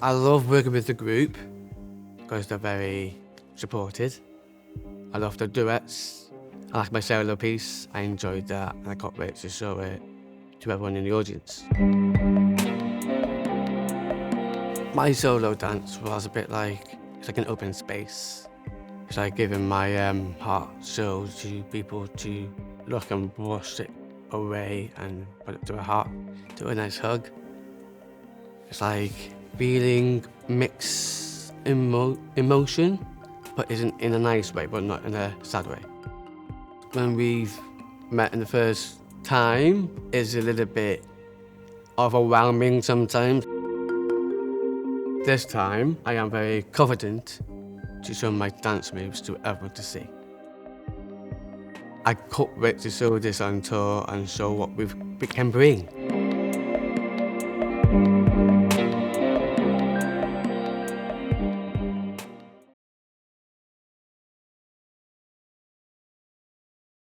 I love working with the group because they're very supported. I love the duets. I like my solo piece. I enjoyed that and I got ready to show it to everyone in the audience. My solo dance was a bit like, it's like an open space. It's like giving my heart soul to people to look and brush it away and put it to a heart, do a nice hug. It's like feeling mixed emotion, but isn't in a nice way, but not in a sad way. When we've met in the first time, it's a little bit overwhelming sometimes. This time, I am very confident to show my dance moves to everyone to see. I can't wait to show this on tour and show what we can bring.